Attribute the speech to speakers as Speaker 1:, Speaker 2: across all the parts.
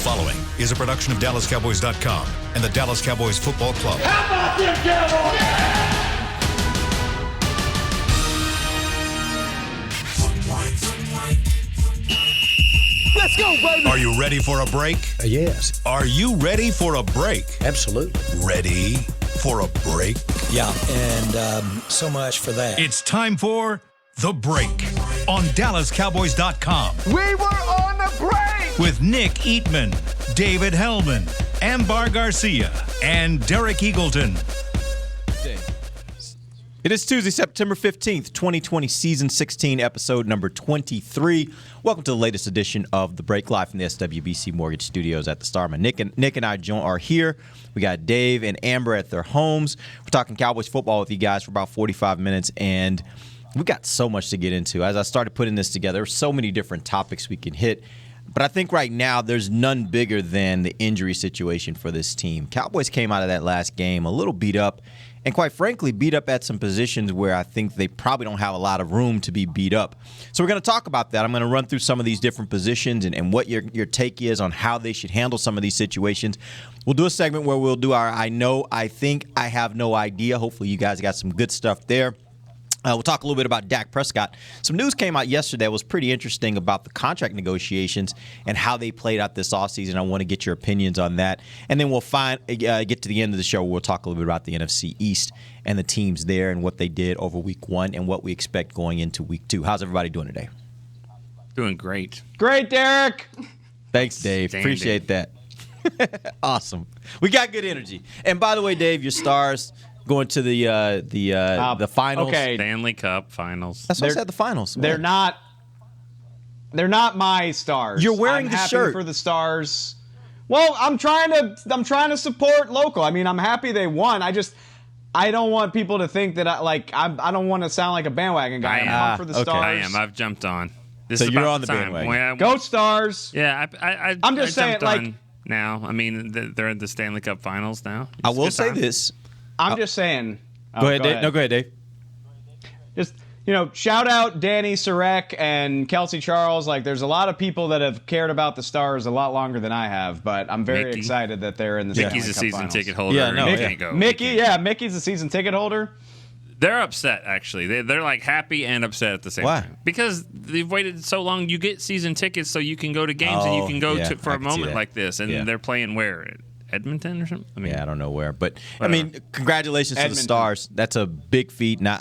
Speaker 1: following is a production of DallasCowboys.com and the Dallas Cowboys Football Club.
Speaker 2: How about them Cowboys?
Speaker 3: Let's go, baby!
Speaker 1: Are you ready for a break?
Speaker 3: Yes.
Speaker 1: Are you ready for a break?
Speaker 3: Absolutely.
Speaker 1: Ready for a break?
Speaker 3: Yeah, and so much for that.
Speaker 1: It's time for The Break on DallasCowboys.com.
Speaker 4: We were on the break!
Speaker 1: With Nick Eatman, David Hellman, Ambar Garcia, and Derek Eagleton.
Speaker 5: It is Tuesday, September 15th, 2020, Season 16, Episode number 23. Welcome to the latest edition of The Break, live from the SWBC Mortgage Studios at the Star. Nick and I are here. We got Dave and Amber at their homes. We're talking Cowboys football with you guys for about 45 minutes, and we got so much to get into. As I started putting this together, there's so many different topics we can hit. But I think right now there's none bigger than the injury situation for this team. Cowboys came out of that last game a little beat up, and quite frankly, beat up at some positions where I think they probably don't have a lot of room to be beat up. So we're going to talk about that. I'm going to run through some of these different positions and what your take is on how they should handle some of these situations. We'll do a segment where we'll do our I know, I think, I have no idea. Hopefully you guys got some good stuff there. We'll talk a little bit about Dak Prescott. Some news came out yesterday that was pretty interesting about the contract negotiations and how they played out this offseason. I want to get your opinions on that. And then we'll get to the end of the show where we'll talk a little bit about the NFC East and the teams there and what they did over Week 1 and what we expect going into Week 2. How's everybody doing today?
Speaker 6: Doing great.
Speaker 4: Great, Derek.
Speaker 5: Thanks, Dave. Appreciate that. Awesome. We got good energy. And by the way, Dave, your Stars going to the finals.
Speaker 4: Okay.
Speaker 6: Stanley Cup finals.
Speaker 5: That's what I said, the finals.
Speaker 4: They're not my Stars.
Speaker 5: You're wearing
Speaker 4: I'm
Speaker 5: the
Speaker 4: happy
Speaker 5: shirt
Speaker 4: for the Stars. Well, I'm trying to support local. I mean, I'm happy they won. I don't want people to think that I don't want to sound like a bandwagon guy. I'm for the Stars.
Speaker 6: I am. I've jumped on.
Speaker 5: So you're on the bandwagon.
Speaker 4: Go Stars.
Speaker 6: Yeah,
Speaker 4: I'm just saying,
Speaker 6: like now. I mean, they're in the Stanley Cup finals now.
Speaker 5: I will say this.
Speaker 4: I'm just saying.
Speaker 5: Go ahead, Dave. No, go ahead, Dave.
Speaker 4: Just, shout out Danny Sarek and Kelsey Charles. Like, there's a lot of people that have cared about the Stars a lot longer than I have, but I'm very excited that they're in the Stanley Cup
Speaker 6: Mickey's a season
Speaker 4: finals.
Speaker 6: ticket holder.
Speaker 5: Yeah, no,
Speaker 6: he can't go.
Speaker 4: Mickey's a season ticket holder.
Speaker 6: They're upset, actually. They're like happy and upset at the same time. Because they've waited so long. You get season tickets so you can go to games and you can go for a moment like this. And they're playing where? Edmonton or something? I
Speaker 5: don't know where. But, congratulations to the Stars. That's a big feat. Now,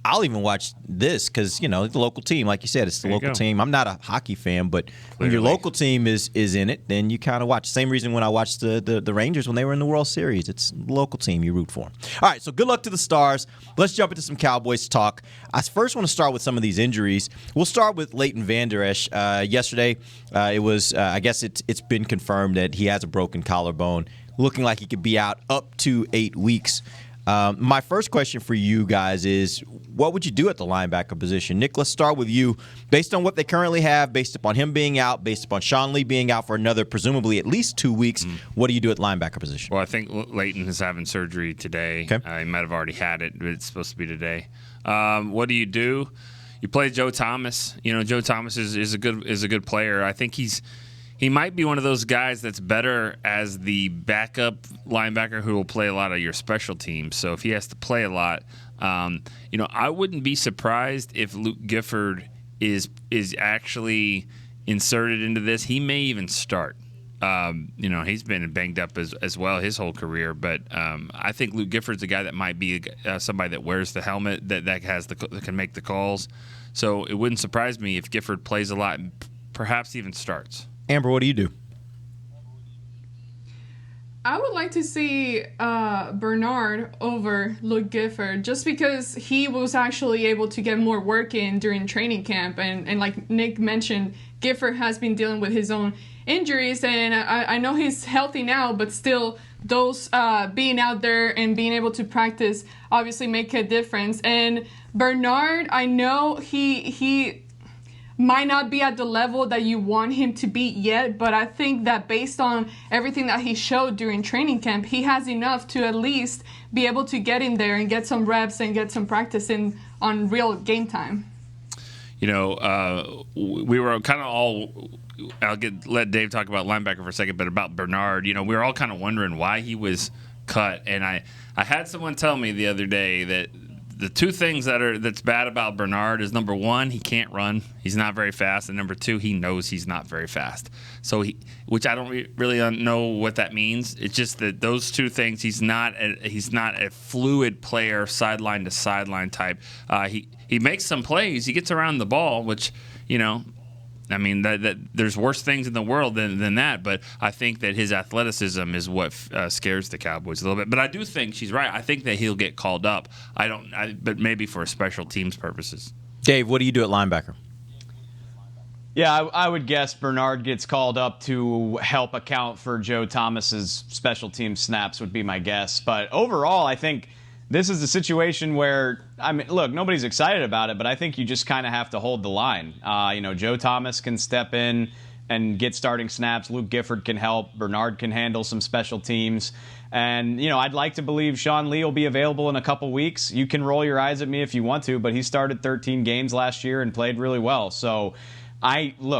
Speaker 5: I'll even watch this because, the local team, like you said, it's the local team. I'm not a hockey fan, but when your local team is in it, then you kind of watch. Same reason when I watched the Rangers when they were in the World Series. It's the local team. You root for them. All right, so good luck to the Stars. Let's jump into some Cowboys talk. I first want to start with some of these injuries. We'll start with Leighton Vander. Esch. Yesterday, it was, I guess it's been confirmed that he has a broken collarbone, looking like he could be out up to 8 weeks. My first question for you guys is, what would you do at the linebacker position? Nick, let's start with you. Based on what they currently have, based upon him being out, based upon Sean Lee being out for another, presumably at least 2 weeks, what do you do at linebacker position?
Speaker 6: Well, I think Leighton is having surgery today. Okay. He might have already had it, but it's supposed to be today. What do? You play Joe Thomas. Joe Thomas is a good player. I think he might be one of those guys that's better as the backup linebacker who will play a lot of your special teams. So if he has to play a lot, I wouldn't be surprised if Luke Gifford is actually inserted into this. He may even start. He's been banged up as well his whole career, but I think Luke Gifford's a guy that might be somebody that wears the helmet that can make the calls. So it wouldn't surprise me if Gifford plays a lot and perhaps even starts.
Speaker 5: Amber, what do you do?
Speaker 7: I would like to see Bernard over Luke Gifford just because he was actually able to get more work in during training camp. And like Nick mentioned, Gifford has been dealing with his own injuries. And I know he's healthy now, but still those being out there and being able to practice obviously make a difference. And Bernard, I know he might not be at the level that you want him to be yet, but I think that based on everything that he showed during training camp, he has enough to at least be able to get in there and get some reps and get some practice in on real game time.
Speaker 6: we were kind of all. I'll let Dave talk about linebacker for a second, but about Bernard, we were all kind of wondering why he was cut. And I had someone tell me the other day that the two things that's bad about Bernard is, number one, he can't run. He's not very fast. And number two, he knows he's not very fast. So which I don't really know what that means. It's just that those two things, he's not a fluid player, sideline to sideline type. He makes some plays. He gets around the ball, which, that there's worse things in the world than that, but I think that his athleticism is what scares the Cowboys a little bit. But I do think she's right. I think that he'll get called up. But maybe for special teams purposes.
Speaker 5: Dave, what do you do at linebacker?
Speaker 4: Yeah, I would guess Bernard gets called up to help account for Joe Thomas's special team snaps would be my guess. But overall, I think this is a situation where, look, nobody's excited about it, but I think you just kind of have to hold the line. Joe Thomas can step in and get starting snaps. Luke Gifford can help. Bernard can handle some special teams. And, I'd like to believe Sean Lee will be available in a couple weeks. You can roll your eyes at me if you want to, but he started 13 games last year and played really well. So,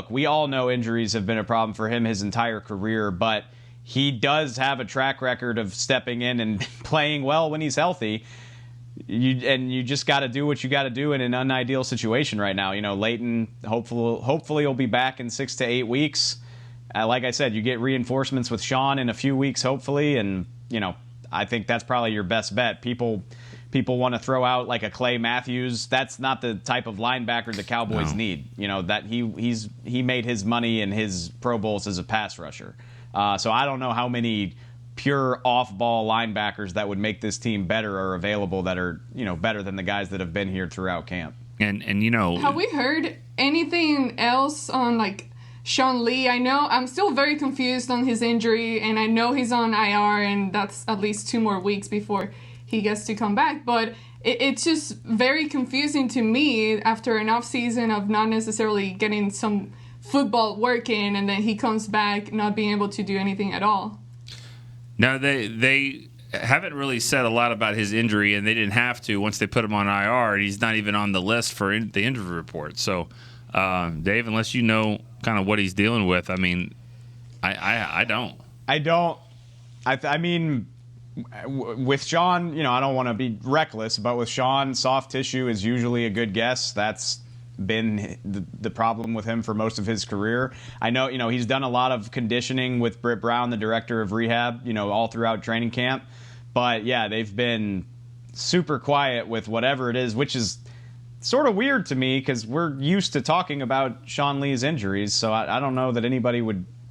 Speaker 4: we all know injuries have been a problem for him his entire career, but he does have a track record of stepping in and playing well when he's healthy. You just got to do what you got to do in an unideal situation right now. Leighton hopefully will be back in 6 to 8 weeks. Like I said, you get reinforcements with Sean in a few weeks, hopefully, and I think that's probably your best bet. People want to throw out like a Clay Matthews. That's not the type of linebacker the Cowboys need. That he made his money in his Pro Bowls as a pass rusher. So I don't know how many pure off-ball linebackers that would make this team better are available that are, better than the guys that have been here throughout camp.
Speaker 6: And
Speaker 7: have we heard anything else on Sean Lee? I know I'm still very confused on his injury, and I know he's on IR, and that's at least 2 more weeks before he gets to come back. But it's just very confusing to me after an off season of not necessarily getting some football working, and then he comes back not being able to do anything at all.
Speaker 6: No, they haven't really said a lot about his injury, and they didn't have to once they put him on IR. He's not even on the list for the injury report. So, Dave, unless you know kind of what he's dealing with, I don't.
Speaker 4: With Sean, I don't want to be reckless, but with Sean, soft tissue is usually a good guess. That's been the problem with him for most of his career. I know, he's done a lot of conditioning with Britt Brown, the director of rehab, all throughout training camp. But, yeah, they've been super quiet with whatever it is, which is sort of weird to me because we're used to talking about Sean Lee's injuries. So I don't know that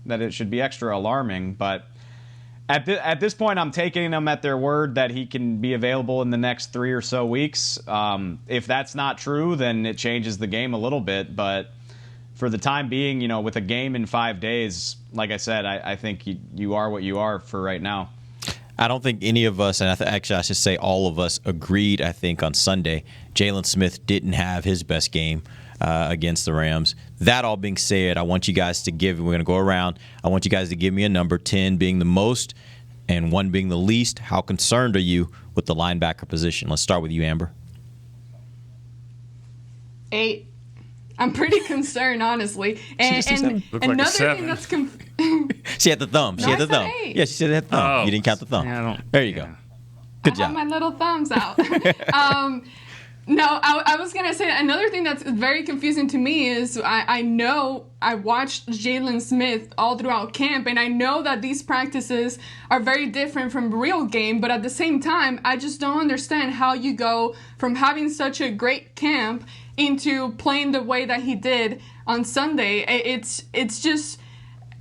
Speaker 4: that it should be extra alarming. But at this point, I'm taking them at their word that he can be available in the next 3 or so weeks. If that's not true, then it changes the game a little bit. But for the time being, with a game in 5 days, like I said, I think you are what you are for right now.
Speaker 5: I don't think any of us, and actually I should say all of us, agreed, I think, on Sunday. Jalen Smith didn't have his best game against the Rams. That all being said, I want you guys to we're going to go around. I want you guys to give me a number, 10 being the most and 1 being the least. How concerned are you with the linebacker position? Let's start with you, Amber.
Speaker 7: 8. I'm pretty concerned, honestly. And another thing that's
Speaker 5: she had the thumb. She had the thumb.
Speaker 7: 8.
Speaker 5: Yeah, she said it had the thumb.
Speaker 7: Oh.
Speaker 5: You didn't count the thumb.
Speaker 6: Yeah,
Speaker 5: there you go. Good job.
Speaker 7: I have my little thumbs out. No, I was going to say another thing that's very confusing to me is I know I watched Jalen Smith all throughout camp, and I know that these practices are very different from the real game, but at the same time, I just don't understand how you go from having such a great camp into playing the way that he did on Sunday. It's just...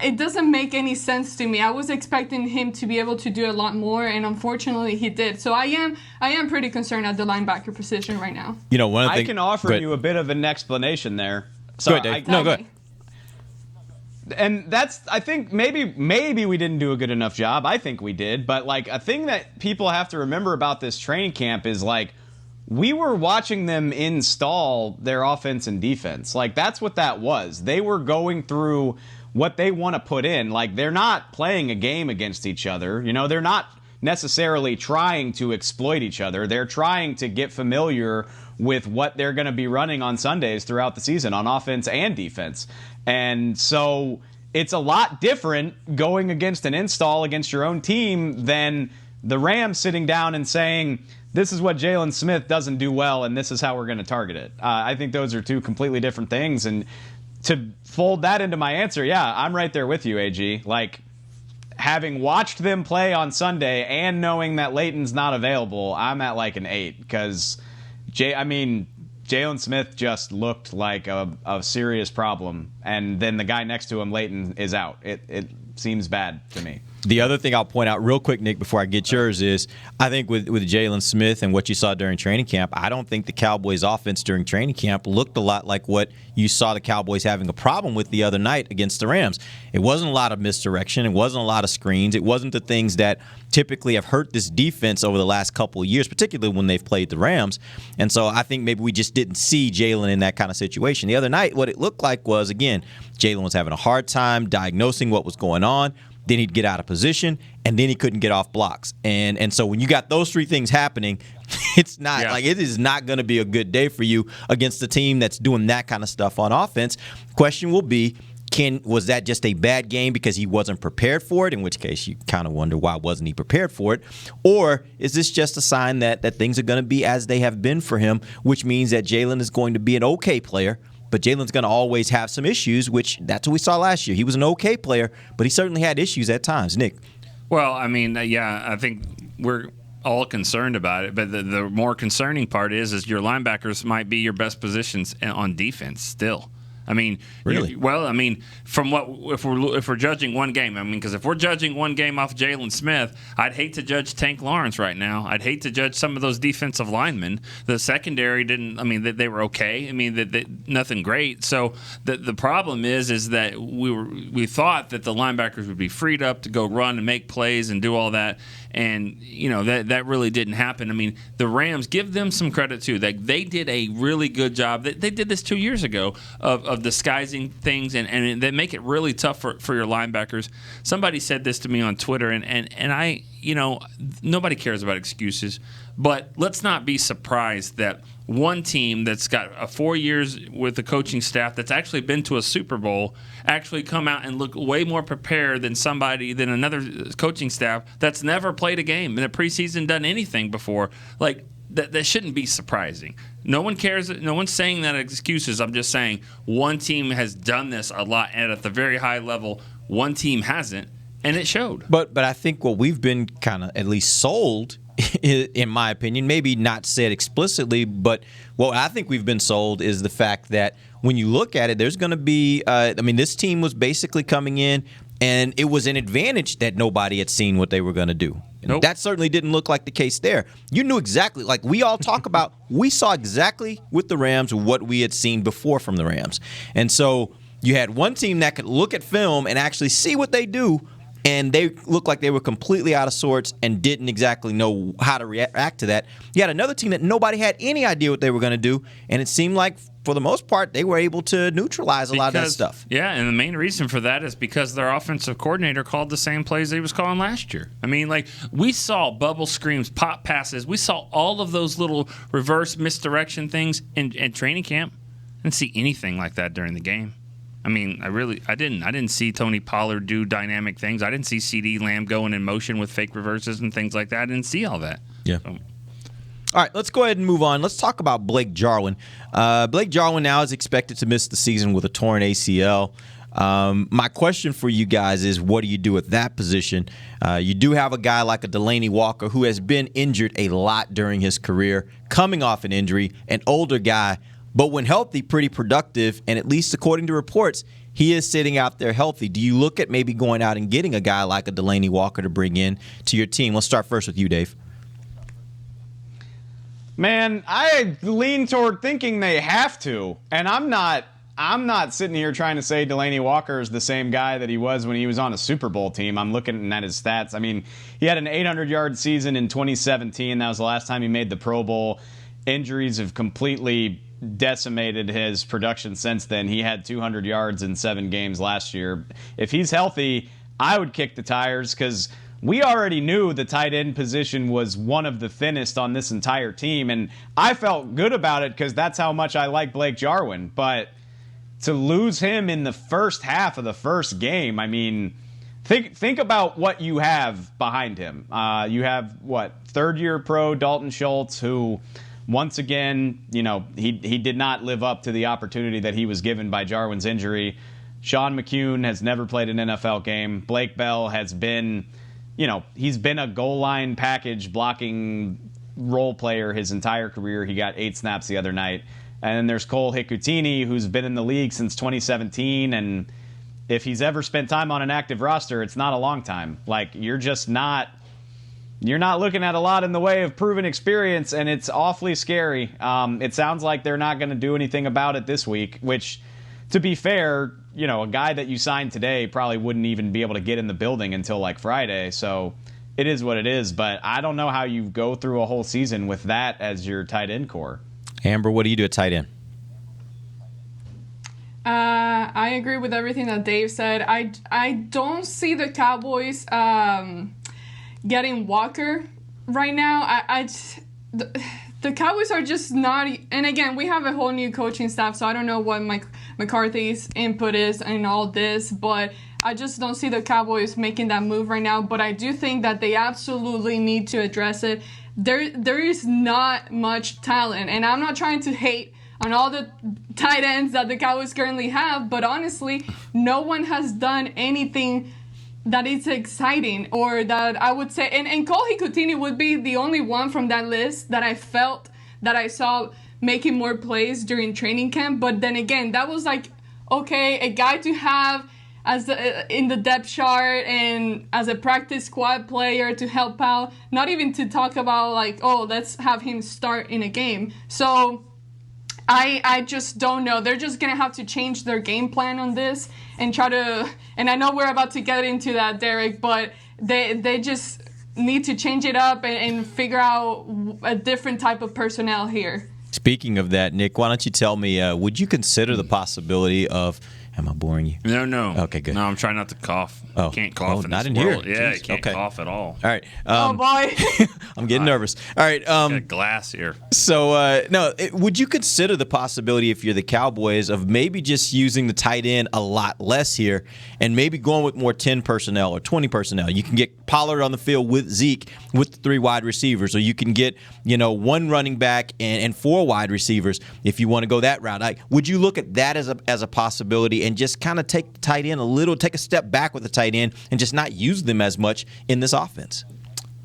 Speaker 7: It doesn't make any sense to me. I was expecting him to be able to do a lot more, and unfortunately he did. So I am pretty concerned at the linebacker position right now.
Speaker 5: One of the
Speaker 4: I can offer you a bit of an explanation there.
Speaker 5: So go ahead, Dave. Go ahead.
Speaker 4: And that's, I think maybe we didn't do a good enough job. I think we did. But a thing that people have to remember about this training camp is we were watching them install their offense and defense. That's what that was. They were going through what they want to put in. They're not playing a game against each other. They're not necessarily trying to exploit each other. They're trying to get familiar with what they're going to be running on Sundays throughout the season on offense and defense. And so it's a lot different going against an install against your own team than the Rams sitting down and saying, this is what Jalen Smith doesn't do well, and this is how we're going to target it. I think those are two completely different things. And to fold that into my answer, yeah, I'm right there with you, AG. Like, having watched them play on Sunday and knowing that Leighton's not available, I'm at like an 8 because, Jalen Smith just looked like a serious problem, and then the guy next to him, Leighton, is out. It seems bad to me.
Speaker 5: The other thing I'll point out real quick, Nick, before I get yours is I think with Jalen Smith and what you saw during training camp, I don't think the Cowboys offense during training camp looked a lot like what you saw the Cowboys having a problem with the other night against the Rams. It wasn't a lot of misdirection. It wasn't a lot of screens. It wasn't the things that typically have hurt this defense over the last couple of years, particularly when they've played the Rams. And so I think maybe we just didn't see Jalen in that kind of situation. The other night, what it looked like was, again, Jalen was having a hard time diagnosing what was going on. Then he'd get out of position, and then he couldn't get off blocks. And so when you got those three things happening, it's not like it is not going to be a good day for you against a team that's doing that kind of stuff on offense. Question will be, was that just a bad game because he wasn't prepared for it, in which case you kind of wonder why wasn't he prepared for it? Or is this just a sign that things are going to be as they have been for him, which means that Jalen is going to be an okay player, but Jalen's going to always have some issues, which that's what we saw last year. He was an okay player, but he certainly had issues at times. Nick?
Speaker 6: Well, I think we're all concerned about it, but the more concerning part is your linebackers might be your best positions on defense still.
Speaker 5: Really?
Speaker 6: From what if we're judging one game? Because if we're judging one game off Jalen Smith, I'd hate to judge Tank Lawrence right now. I'd hate to judge some of those defensive linemen. The secondary didn't. They were okay. Nothing great. So the problem is that we thought that the linebackers would be freed up to go run and make plays and do all that, and that really didn't happen. The Rams, give them some credit too. They did a really good job. They did this 2 years ago of disguising things, and they make it really tough for your linebackers. Somebody said this to me on Twitter, and I, nobody cares about excuses, but let's not be surprised that one team that's got 4 years with the coaching staff that's actually been to a Super Bowl actually come out and look way more prepared than another coaching staff that's never played a game in a preseason, done anything before. Like, that shouldn't be surprising. No one cares. No one's saying that excuses. I'm just saying one team has done this a lot, and at the very high level, one team hasn't, and it showed.
Speaker 5: But I think what we've been kind of at least sold, in my opinion, maybe not said explicitly, but what I think we've been sold is the fact that when you look at it, there's going to be this team was basically coming in, and it was an advantage that nobody had seen what they were going to do.
Speaker 6: Nope.
Speaker 5: That certainly didn't look like the case there. You knew exactly, like we all talk about, we saw exactly with the Rams what we had seen before from the Rams. And so you had one team that could look at film and actually see what they do, and they looked like they were completely out of sorts and didn't exactly know how to react to that. You had another team that nobody had any idea what they were going to do, and it seemed like, for the most part, they were able to neutralize a lot of that stuff.
Speaker 6: Yeah, and the main reason for that is because their offensive coordinator called the same plays he was calling last year. We saw bubble screens, pop passes. We saw all of those little reverse misdirection things in training camp. I didn't see anything like that during the game. I didn't see Tony Pollard do dynamic things. I didn't see CeeDee Lamb going in motion with fake reverses and things like that. I didn't see all that.
Speaker 5: Yeah. All right, let's go ahead and move on. Let's talk about Blake Jarwin. Blake Jarwin now is expected to miss the season with a torn ACL. My question for you guys is, what do you do at that position? You do have a guy like a Delanie Walker who has been injured a lot during his career, coming off an injury, an older guy, but when healthy, pretty productive, and at least according to reports, he is sitting out there healthy. Do you look at maybe going out and getting a guy like a Delanie Walker to bring in to your team? Let's start first with you, Dave.
Speaker 4: Man, I lean toward thinking they have to, and I'm not sitting here trying to say Delanie Walker is the same guy that he was when he was on a Super Bowl team. I'm looking at his stats. He had an 800-yard season in 2017. That was the last time he made the Pro Bowl. Injuries have completely decimated his production since then. He had 200 yards in 7 games last year. If he's healthy, I would kick the tires because we already knew the tight end position was one of the thinnest on this entire team, and I felt good about it because that's how much I like Blake Jarwin. But to lose him in the first half of the first game, I mean, think about what you have behind him. You have, third-year pro Dalton Schultz, who, once again, he did not live up to the opportunity that he was given by Jarwin's injury. Sean McCune has never played an NFL game. Blake Bell has been, he's been a goal line package blocking role player his entire career. He got 8 snaps the other night. And then there's Cole Hikutini, who's been in the league since 2017. And if he's ever spent time on an active roster, it's not a long time. Like, you're not looking at a lot in the way of proven experience, and it's awfully scary. It sounds like they're not going to do anything about it this week, which, to be fair, a guy that you signed today probably wouldn't even be able to get in the building until like Friday. So it is what it is. But I don't know how you go through a whole season with that as your tight end core.
Speaker 5: Amber, what do you do at tight end?
Speaker 7: I agree with everything that Dave said. I don't see the Cowboys getting Walker right now. The Cowboys are just not, and again, we have a whole new coaching staff, so I don't know what McCarthy's input is in all this, but I just don't see the Cowboys making that move right now. But I do think that they absolutely need to address it. There is not much talent, and I'm not trying to hate on all the tight ends that the Cowboys currently have, but honestly, no one has done anything that is exciting, or that I would say, and Cole Hikutini would be the only one from that list that I felt that I saw making more plays during training camp. But then again, that was like, okay, a guy to have as in the depth chart and as a practice squad player to help out, not even to talk about like, oh, let's have him start in a game. So I just don't know. They're just going to have to change their game plan on this and try to, and I know we're about to get into that, Derek, but they just need to change it up and figure out a different type of personnel here.
Speaker 5: Speaking of that, Nick, why don't you tell me, would you consider the possibility of, am I boring you?
Speaker 6: No.
Speaker 5: Okay, good.
Speaker 6: No, I'm trying not to cough.
Speaker 5: Oh.
Speaker 6: Can't cough in
Speaker 5: not
Speaker 6: this
Speaker 5: in
Speaker 6: world.
Speaker 5: here.
Speaker 6: Yeah,
Speaker 5: Jeez.
Speaker 6: you can't cough at all.
Speaker 5: All right.
Speaker 7: Oh, boy.
Speaker 5: I'm getting nervous. All right.
Speaker 6: Got a glass here.
Speaker 5: So, would you consider the possibility, if you're the Cowboys, of maybe just using the tight end a lot less here and maybe going with more 10 personnel or 20 personnel? You can get Pollard on the field with Zeke with the 3 wide receivers, or you can get, 1 running back and 4 wide receivers if you want to go that route. Like, would you look at that as a possibility and just kind of take the tight end take a step back with the tight end and just not use them as much in this offense?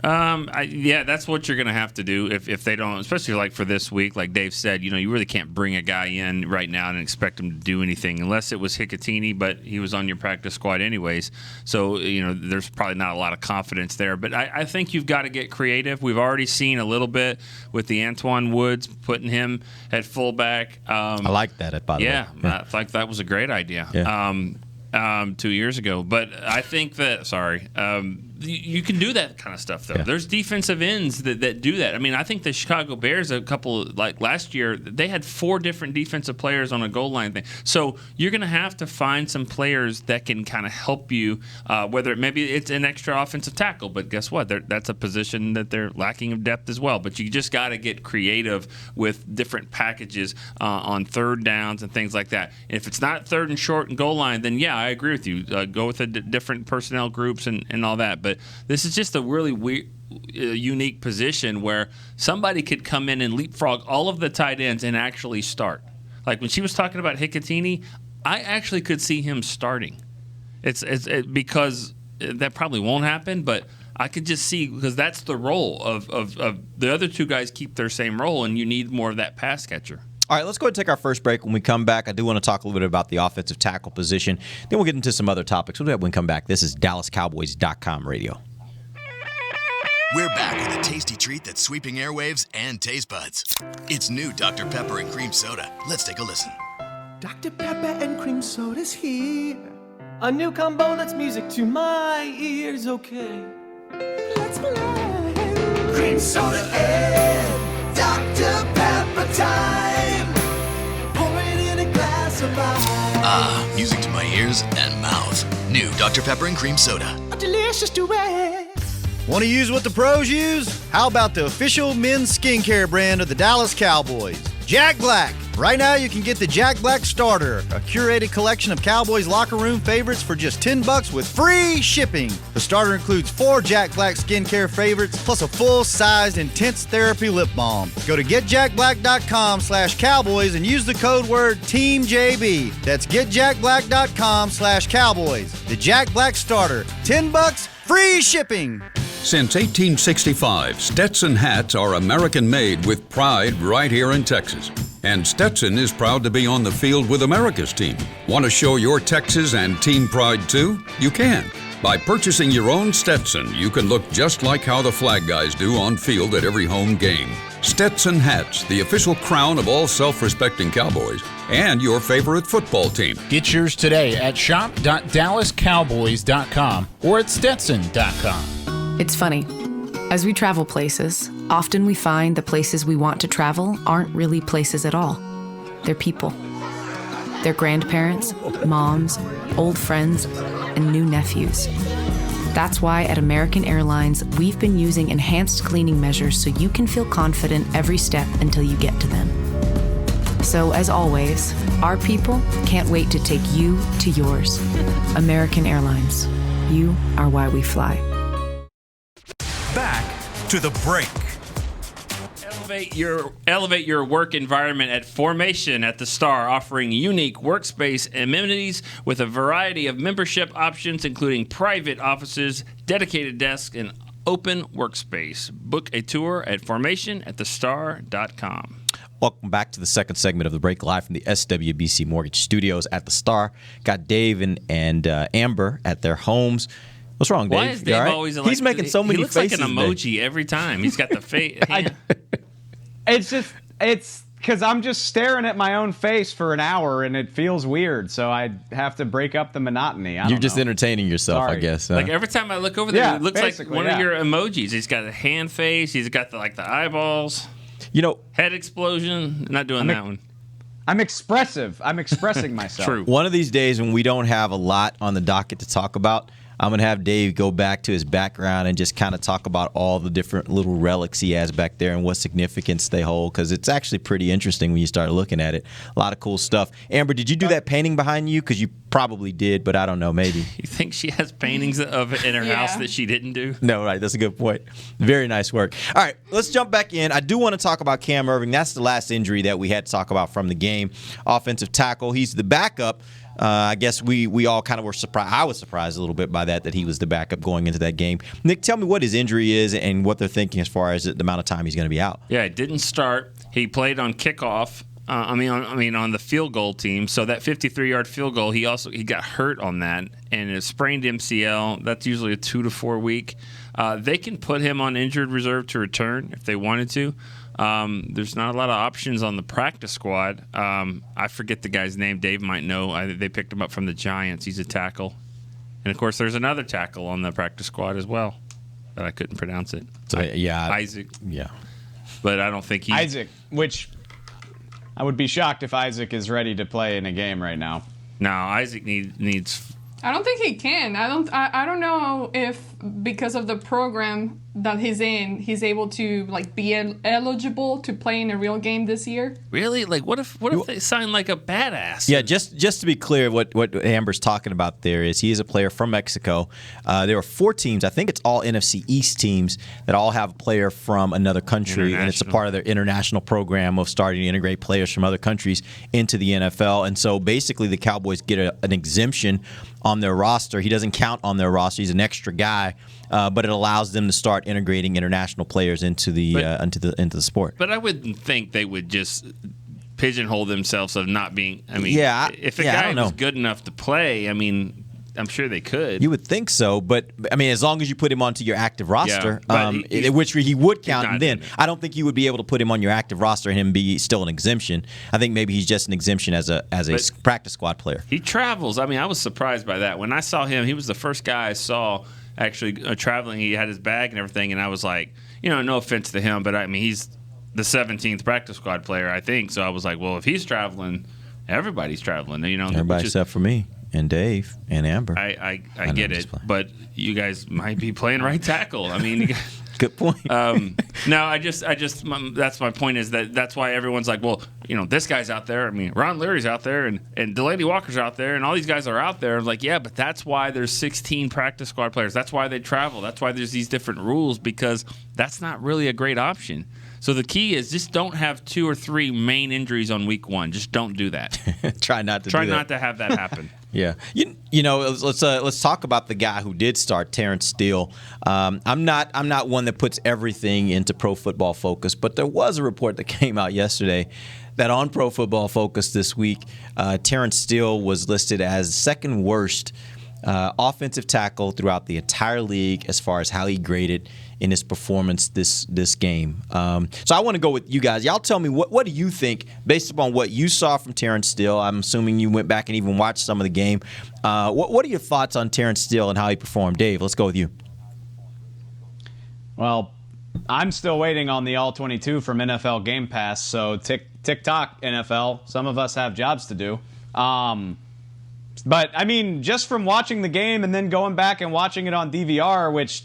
Speaker 6: Yeah, that's what you're going to have to do if they don't, especially like for this week. Like Dave said, you really can't bring a guy in right now and expect him to do anything unless it was Hikutini, but he was on your practice squad anyways. So, there's probably not a lot of confidence there. But I think you've got to get creative. We've already seen a little bit with the Antoine Woods, putting him at fullback. I
Speaker 5: like that, by the way.
Speaker 6: Yeah, I think that was a great idea.
Speaker 5: Yeah.
Speaker 6: 2 years ago. But I think that, you can do that kind of stuff, though.
Speaker 5: Yeah.
Speaker 6: There's defensive ends that do that. I mean, I think the Chicago Bears, like last year, they had 4 different defensive players on a goal line thing. So you're going to have to find some players that can kind of help you, whether maybe it's an extra offensive tackle, but guess what? That's a position that they're lacking of depth as well. But you just got to get creative with different packages on third downs and things like that. And if it's not third and short and goal line, then yeah, I agree with you. Go with the different personnel groups and all that. But this is just a really weird, unique position where somebody could come in and leapfrog all of the tight ends and actually start. Like when she was talking about Hikutini, I actually could see him starting. It's because that probably won't happen, but I could just see, because that's the role of the other 2 guys keep their same role, and you need more of that pass catcher.
Speaker 5: All right, let's go ahead and take our first break. When we come back, I do want to talk a little bit about the offensive tackle position. Then we'll get into some other topics. We'll do that when we come back. This is DallasCowboys.com radio.
Speaker 2: We're back with a tasty treat that's sweeping airwaves and taste buds. It's new Dr. Pepper and Cream Soda. Let's take a listen.
Speaker 8: Dr. Pepper and Cream Soda's here. A new combo that's music to my ears, okay. Let's play. Cream Soda and Dr. Pepper time. Pour it in a glass of ice.
Speaker 2: Music to my ears and mouth. New Dr. Pepper and Cream Soda.
Speaker 8: A delicious duet.
Speaker 9: Want to use what the pros use? How about the official men's skincare brand of the Dallas Cowboys, Jack Black? Right now, you can get the Jack Black Starter, a curated collection of Cowboys locker room favorites for just $10 with free shipping. The starter includes 4 Jack Black skincare favorites, plus a full-sized intense therapy lip balm. Go to getjackblack.com/Cowboys and use the code word TEAMJB. That's getjackblack.com/Cowboys. The Jack Black Starter, $10, free shipping.
Speaker 10: Since 1865, Stetson hats are American-made with pride right here in Texas. And Stetson is proud to be on the field with America's team. Want to show your Texas and team pride too? You can. By purchasing your own Stetson, you can look just like how the flag guys do on field at every home game. Stetson hats, the official crown of all self-respecting Cowboys and your favorite football team.
Speaker 11: Get yours today at shop.dallascowboys.com or at stetson.com.
Speaker 12: It's funny. As we travel places, often we find the places we want to travel aren't really places at all. They're people. They're grandparents, moms, old friends, and new nephews. That's why at American Airlines, we've been using enhanced cleaning measures so you can feel confident every step until you get to them. So as always, our people can't wait to take you to yours. American Airlines. You are why we fly.
Speaker 1: Back to the break.
Speaker 6: Elevate your work environment at Formation at the Star, offering unique workspace amenities with a variety of membership options, including private offices, dedicated desks, and open workspace. Book a tour at formationatthestar.com.
Speaker 5: Welcome back to the second segment of the break, live from the SWBC Mortgage Studios at the Star. Got Dave and Amber at their homes. What's wrong, Dave?
Speaker 6: Why is Dave always like,
Speaker 5: he's making so many faces.
Speaker 6: He looks like an emoji every time. He's got the face.
Speaker 4: It's because I'm just staring at my own face for an hour and it feels weird, so I have to break up the monotony.
Speaker 5: You're just entertaining yourself,
Speaker 4: Sorry.
Speaker 5: I guess.
Speaker 6: Like every time I look over there, it looks like one of your emojis. He's got a hand face. He's got the eyeballs. Head explosion. Not doing that one.
Speaker 4: I'm expressive. I'm expressing myself.
Speaker 6: True.
Speaker 5: One of these days when we don't have a lot on the docket to talk about, I'm going to have Dave go back to his background and just kind of talk about all the different little relics he has back there and what significance they hold, because it's actually pretty interesting when you start looking at it. A lot of cool stuff. Amber, did you do that painting behind you? Because you probably did, but I don't know, maybe.
Speaker 6: You think she has paintings of it in her house that she didn't do?
Speaker 5: No, right. That's a good point. Very nice work. All right, let's jump back in. I do want to talk about Cam Erving. That's the last injury that we had to talk about from the game. Offensive tackle. He's the backup. I guess we all kind of were surprised. I was surprised a little bit by that he was the backup going into that game. Nick, tell me what his injury is and what they're thinking as far as the amount of time he's going to be out.
Speaker 6: Yeah, it didn't start. He played on kickoff. On the field goal team. So that 53-yard field goal, he got hurt on that and a sprained MCL. That's usually a 2 to 4 week. They can put him on injured reserve to return if they wanted to. There's not a lot of options on the practice squad. I forget the guy's name. Dave might know. They picked him up from the Giants. He's a tackle. And, of course, there's another tackle on the practice squad as well, but I couldn't pronounce it. Isaac.
Speaker 5: Yeah.
Speaker 6: But I don't think he –
Speaker 4: Isaac, which I would be shocked if Isaac is ready to play in a game right now.
Speaker 6: No, Isaac needs –
Speaker 7: I don't think he can. I don't know if because of the program that he's in, he's able to be eligible to play in a real game this year.
Speaker 6: Really? What if they sign a badass?
Speaker 5: Yeah, just to be clear, what Amber's talking about there is he is a player from Mexico. There are 4 teams. I think it's all NFC East teams that all have a player from another country, and it's a part of their international program of starting to integrate players from other countries into the NFL. And so basically the Cowboys get an exemption on their roster. He doesn't count on their roster. He's an extra guy, but it allows them to start integrating international players into the sport.
Speaker 6: But I wouldn't think they would just pigeonhole themselves of not being. If a guy was good enough to play, I'm sure they could.
Speaker 5: You would think so, but as long as you put him onto your active roster, which he would count, and then I don't think you would be able to put him on your active roster and him be still an exemption. I think maybe he's just an exemption as a practice squad player.
Speaker 6: He travels. I was surprised by that. When I saw him, he was the first guy I saw actually traveling. He had his bag and everything, and I was like, no offense to him, but he's the 17th practice squad player, I think. So I was like, well, if he's traveling, everybody's traveling.
Speaker 5: Everybody except for me. and Dave and Amber.
Speaker 6: I get it, but you guys might be playing right tackle. I mean, you guys,
Speaker 5: good point.
Speaker 6: No, I just that's my point is that's why everyone's like, well, this guy's out there. I mean, Ron Leary's out there, and Delaney Walker's out there, and all these guys are out there. I'm like, yeah, but that's why there's 16 practice squad players. That's why they travel. That's why there's these different rules, because that's not really a great option. So the key is just don't have 2 or 3 main injuries on week 1. Just don't do that.
Speaker 5: Try not to
Speaker 6: have that happen.
Speaker 5: Yeah, let's talk about the guy who did start, Terrence Steele. I'm not one that puts everything into Pro Football Focus, but there was a report that came out yesterday that on Pro Football Focus this week, Terrence Steele was listed as second worst offensive tackle throughout the entire league as far as how he graded in his performance this game. So I want to go with you guys. Y'all tell me, what do you think, based upon what you saw from Terrence Steele? I'm assuming you went back and even watched some of the game. What are your thoughts on Terrence Steele and how he performed? Dave, let's go with you.
Speaker 4: Well, I'm still waiting on the All-22 from NFL Game Pass, so tick-tock, NFL. Some of us have jobs to do. But, I mean, just from watching the game and then going back and watching it on DVR, which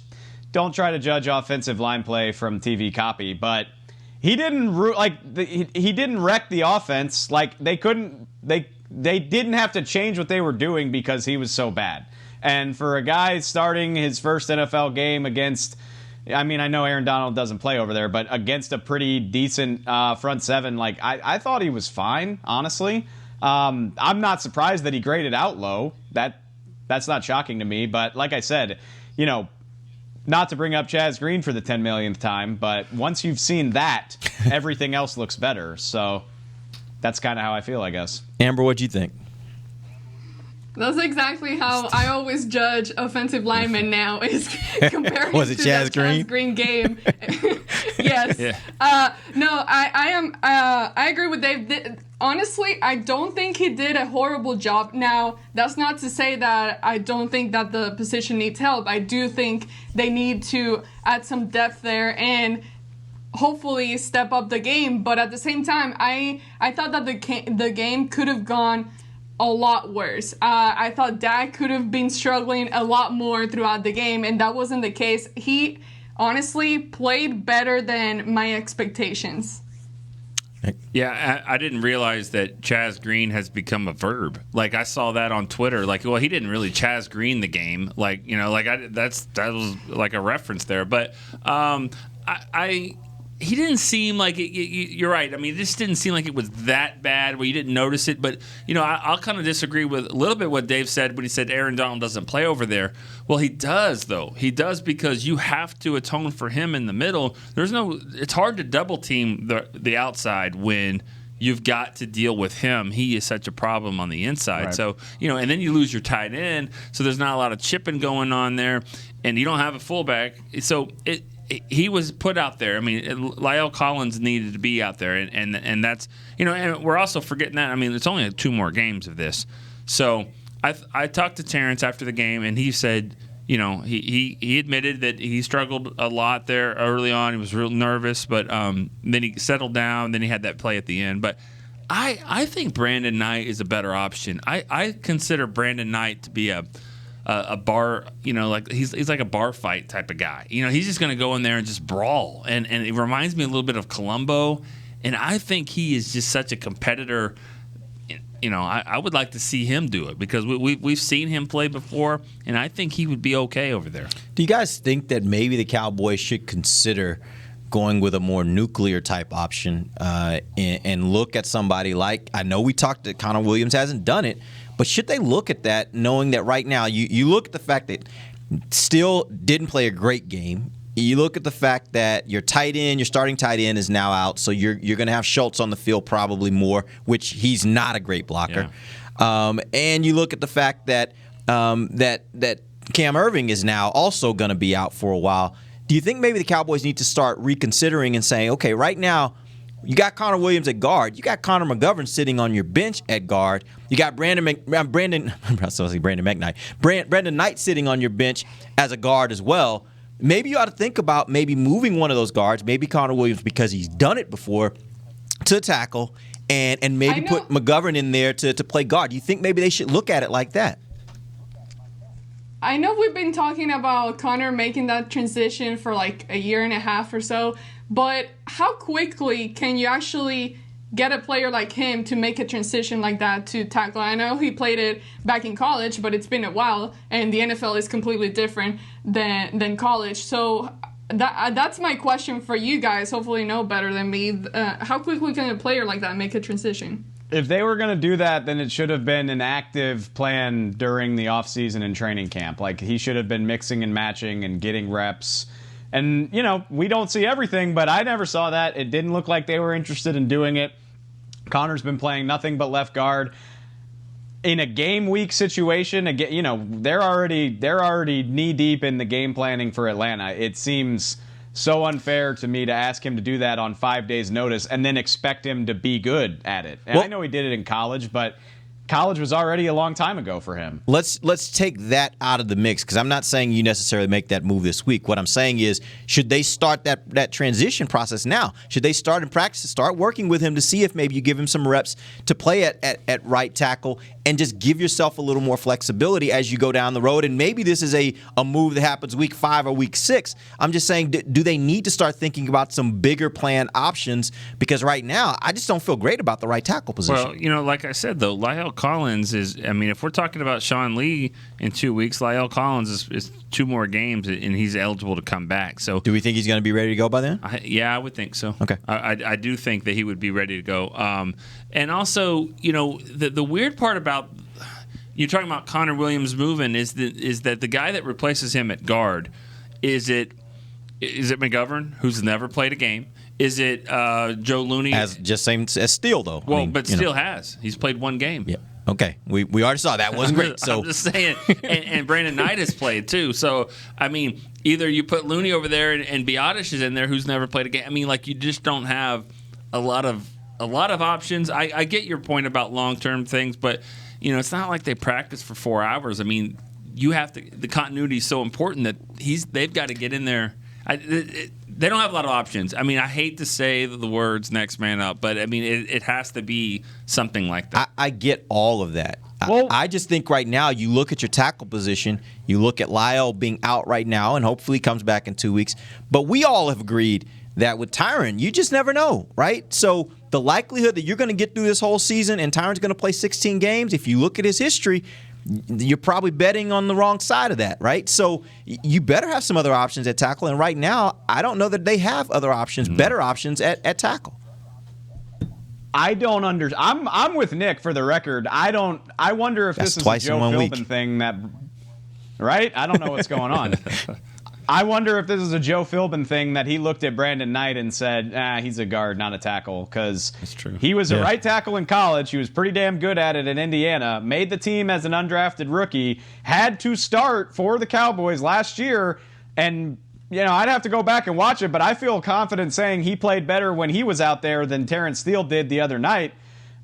Speaker 4: don't try to judge offensive line play from TV copy, but he didn't he didn't wreck the offense. Like, they didn't have to change what they were doing because he was so bad. And for a guy starting his first NFL game against, I mean, I know Aaron Donald doesn't play over there, but against a pretty decent front seven, like I thought he was fine, honestly. I'm not surprised that he graded out low. That's not shocking to me. But like I said, not to bring up Chaz Green for the 10 millionth time, but once you've seen that, everything else looks better. So that's kind of how I feel, I guess.
Speaker 5: Amber, what'd you think?
Speaker 7: That's exactly how I always judge offensive linemen now, is comparing
Speaker 5: Was it
Speaker 7: to
Speaker 5: Chaz
Speaker 7: the Chaz Green game. Yes. Yeah. No, I agree with Dave. Honestly, I don't think he did a horrible job. Now, that's not to say that I don't think that the position needs help. I do think they need to add some depth there and hopefully step up the game. But at the same time, I thought that the game could have gone a lot worse. I thought Dak could have been struggling a lot more throughout the game, and that wasn't the case. He honestly played better than my expectations.
Speaker 6: Yeah, I didn't realize that Chaz Green has become a verb. Like, I saw that on Twitter. Like, well, he didn't really Chaz Green the game. Like, that was like a reference there. But he didn't seem like it. You're right. I mean, this didn't seem like it was that bad where you didn't notice it. But, I'll kind of disagree with a little bit what Dave said when he said Aaron Donald doesn't play over there. Well, he does, though. He does, because you have to atone for him in the middle. It's hard to double team the outside when you've got to deal with him. He is such a problem on the inside. Right. So, and then you lose your tight end. So there's not a lot of chipping going on there. And you don't have a fullback. So he was put out there. I mean, Lyle Collins needed to be out there, and that's and we're also forgetting that. I mean, it's only 2 more games of this. So I talked to Terrence after the game, and he said, he admitted that he struggled a lot there early on. He was real nervous, but then he settled down. Then he had that play at the end. But I think Brandon Knight is a better option. I consider Brandon Knight to be a bar, like he's like a bar fight type of guy. He's just going to go in there and just brawl. And it reminds me a little bit of Colombo. And I think he is just such a competitor. I would like to see him do it because we've seen him play before, and I think he would be okay over there.
Speaker 5: Do you guys think that maybe the Cowboys should consider going with a more nuclear type option and look at somebody like, I know we talked that Connor Williams hasn't done it, but should they look at that knowing that right now you look at the fact that Steele didn't play a great game. You look at the fact that your starting tight end is now out, so you're going to have Schultz on the field probably more, which he's not a great blocker. Yeah. And you look at the fact that that Cam Irving is now also going to be out for a while. Do you think maybe the Cowboys need to start reconsidering and saying, okay, right now you got Connor Williams at guard, you got Connor McGovern sitting on your bench at guard, you got Brandon Knight sitting on your bench as a guard as well. Maybe you ought to think about maybe moving one of those guards, maybe Connor Williams because he's done it before, to tackle and maybe put McGovern in there to play guard. Do you think maybe they should look at it like that?
Speaker 7: I know we've been talking about Connor making that transition for like a year and a half or so, but how quickly can you actually get a player like him to make a transition like that to tackle? I know he played it back in college, but it's been a while, and the NFL is completely different than college. So that's my question for you guys. Hopefully you know better than me. How quickly can a player like that make a transition?
Speaker 4: If they were going to do that, then it should have been an active plan during the offseason and training camp. Like, he should have been mixing and matching and getting reps. And, we don't see everything, but I never saw that. It didn't look like they were interested in doing it. Connor's been playing nothing but left guard. In a game week situation, again, they're already knee deep in the game planning for Atlanta. It seems so unfair to me to ask him to do that on 5 days' notice and then expect him to be good at it. And I know he did it in college, but college was already a long time ago for him.
Speaker 5: Let's take that out of the mix, because I'm not saying you necessarily make that move this week. What I'm saying is, should they start that transition process now? Should they start in practice, start working with him to see if maybe you give him some reps to play at right tackle and just give yourself a little more flexibility as you go down the road? And maybe this is a move that happens week 5 or week 6. I'm just saying, do they need to start thinking about some bigger plan options? Because right now, I just don't feel great about the right tackle position.
Speaker 6: Well, like I said, though, La'el Collins is, if we're talking about Sean Lee in 2 weeks, La'el Collins is 2 more games, and he's eligible to come back. So,
Speaker 5: do we think he's going to be ready to go by then?
Speaker 6: I would think so.
Speaker 5: Okay.
Speaker 6: I do think that he would be ready to go. And also, the weird part about you're talking about Connor Williams moving is that the guy that replaces him at guard, is it McGovern, who's never played a game? Is it Joe Looney?
Speaker 5: As Steele, though.
Speaker 6: Well, but Steele has. He's played 1 game.
Speaker 5: Yeah. Okay. We already saw that. Wasn't great. So
Speaker 6: I'm just saying. and Brandon Knight has played too. So either you put Looney over there and Biotish is in there, who's never played a game. You just don't have a lot of options. I get your point about long-term things, but it's not like they practice for 4 hours. You have to. The continuity is so important that they've got to get in there. They don't have a lot of options. I hate to say the words "next man up," but it has to be something like that.
Speaker 5: I get all of that. Well, I just think right now, you look at your tackle position, you look at La'el being out right now, and hopefully comes back in 2 weeks. But we all have agreed that with Tyron, you just never know, right? So the likelihood that you're going to get through this whole season and Tyron's going to play 16 games, if you look at his history, you're probably betting on the wrong side of that, right? So you better have some other options at tackle. And right now, I don't know that they have other options, better options at tackle.
Speaker 4: I don't understand. I'm with Nick for the record. I wonder if this is a Joe Philbin thing that, right? I don't know what's going on. I wonder if this is a Joe Philbin thing that he looked at Brandon Knight and said, he's a guard, not a tackle, because he was a right tackle in college. He was pretty damn good at it in Indiana, made the team as an undrafted rookie, had to start for the Cowboys last year, and I'd have to go back and watch it, but I feel confident saying he played better when he was out there than Terrence Steele did the other night.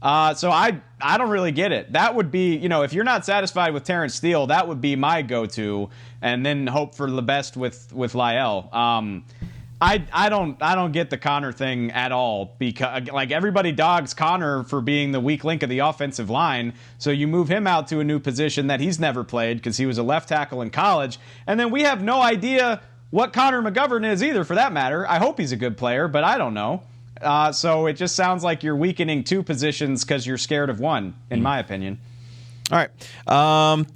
Speaker 4: So I don't really get it. That would be, if you're not satisfied with Terrence Steele, that would be my go-to, and then hope for the best with La'el. I don't get the Connor thing at all, because everybody dogs Connor for being the weak link of the offensive line. So you move him out to a new position that he's never played because he was a left tackle in college, and then we have no idea what Connor McGovern is either, for that matter. I hope he's a good player, but I don't know. So it just sounds like you're weakening 2 positions because you're scared of 1, in my opinion.
Speaker 5: All right.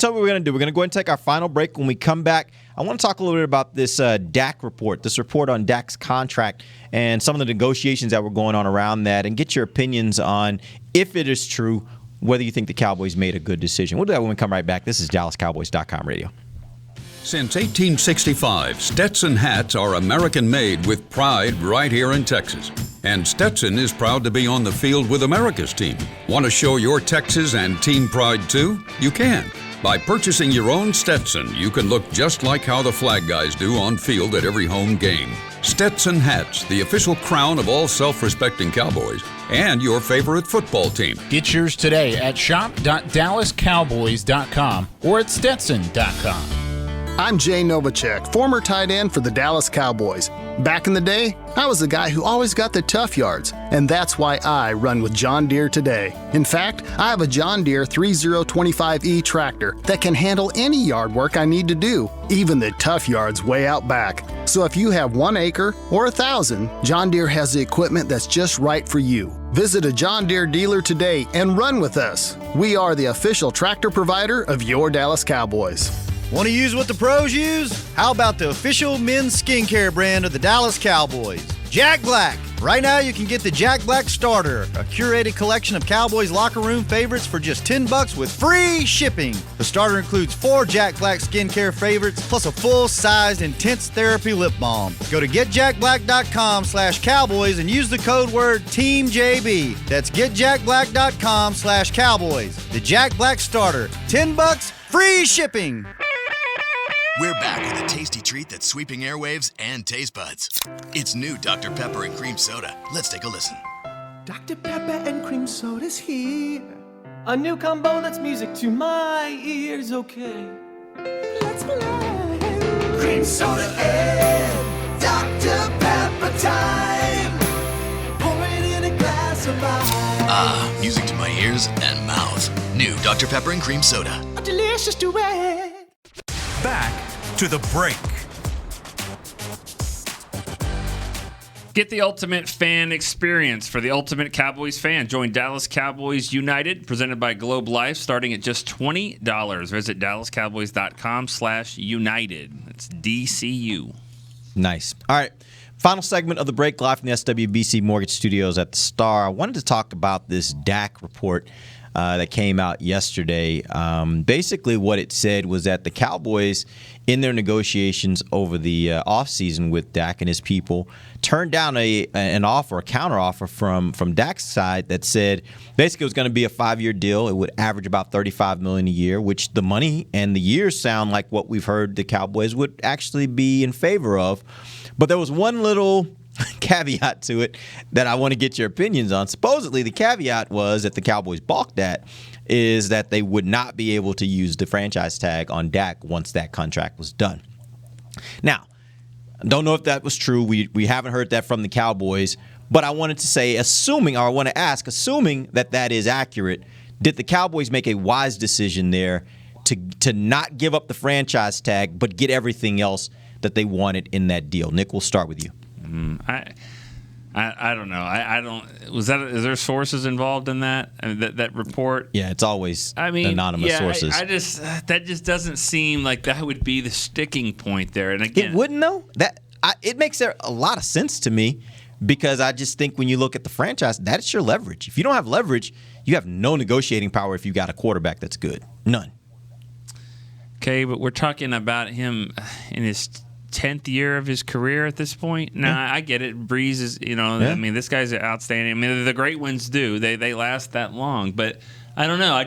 Speaker 5: So what we're going to do, we're going to go ahead and take our final break. When we come back, I want to talk a little bit about this Dak report, this report on Dak's contract and some of the negotiations that were going on around that, and get your opinions on, if it is true, whether you think the Cowboys made a good decision. We'll do that when we come right back. This is DallasCowboys.com radio.
Speaker 10: Since 1865, Stetson hats are American-made with pride right here in Texas. And Stetson is proud to be on the field with America's team. Want to show your Texas and team pride too? You can. By purchasing your own Stetson, you can look just like how the flag guys do on field at every home game. Stetson hats, the official crown of all self-respecting Cowboys, and your favorite football team.
Speaker 11: Get yours today at shop.dallascowboys.com or at stetson.com.
Speaker 13: I'm Jay Novacek, former tight end for the Dallas Cowboys. Back in the day, I was the guy who always got the tough yards, and that's why I run with John Deere today. In fact, I have a John Deere 3025E tractor that can handle any yard work I need to do, even the tough yards way out back. So if you have 1 acre or 1,000, John Deere has the equipment that's just right for you. Visit a John Deere dealer today and run with us. We are the official tractor provider of your Dallas Cowboys.
Speaker 9: Want to use what the pros use? How about the official men's skincare brand of the Dallas Cowboys, Jack Black? Right now you can get the Jack Black Starter, a curated collection of Cowboys locker room favorites for just $10 with free shipping. The starter includes 4 Jack Black skincare favorites plus a full-sized intense therapy lip balm. Go to getjackblack.com/Cowboys and use the code word TEAMJB. That's getjackblack.com/Cowboys. The Jack Black Starter, $10, free shipping.
Speaker 2: We're back with a tasty treat that's sweeping airwaves and taste buds. It's new Dr. Pepper and Cream Soda. Let's take a listen.
Speaker 8: Dr. Pepper and Cream Soda's here. A new combo that's music to my ears, okay. Let's play. Cream Soda and Dr. Pepper time. Pour it in a glass of ice.
Speaker 2: Music to my ears and mouth. New Dr. Pepper and Cream Soda.
Speaker 8: A delicious duet.
Speaker 1: Back to the break.
Speaker 6: Get the ultimate fan experience for the ultimate Cowboys fan. Join Dallas Cowboys United, presented by Globe Life, starting at just $20. Visit dallascowboys.com/united. That's DCU.
Speaker 5: Nice. All right. Final segment of the break, live from the SWBC Mortgage Studios at the Star. I wanted to talk about this Dak report that came out yesterday. Basically, what it said was that the Cowboys, in their negotiations over the offseason with Dak and his people, turned down an offer, a counteroffer from Dak's side that said basically it was going to be a 5-year deal. It would average about $35 million a year, which the money and the years sound like what we've heard the Cowboys would actually be in favor of. But there was one little caveat to it that I want to get your opinions on. Supposedly, the caveat was that the Cowboys balked at is that they would not be able to use the franchise tag on Dak once that contract was done. Now, don't know if that was true. We haven't heard that from the Cowboys, but I wanted to say, assuming that that is accurate, did the Cowboys make a wise decision there to not give up the franchise tag but get everything else that they wanted in that deal? Nick, we'll start with you.
Speaker 6: I don't know. I don't. Is there sources involved in that report?
Speaker 5: Yeah, it's always anonymous sources.
Speaker 6: That just doesn't seem like that would be the sticking point there. And again,
Speaker 5: it wouldn't though. It makes a lot of sense to me because I just think when you look at the franchise, that's your leverage. If you don't have leverage, you have no negotiating power. If you got a quarterback that's good, none.
Speaker 6: Okay, but we're talking about him in his 10th year of his career at this point. Now, I get it. Breeze is, I mean, this guy's outstanding. I mean, the great ones do. They last that long. But I don't know. I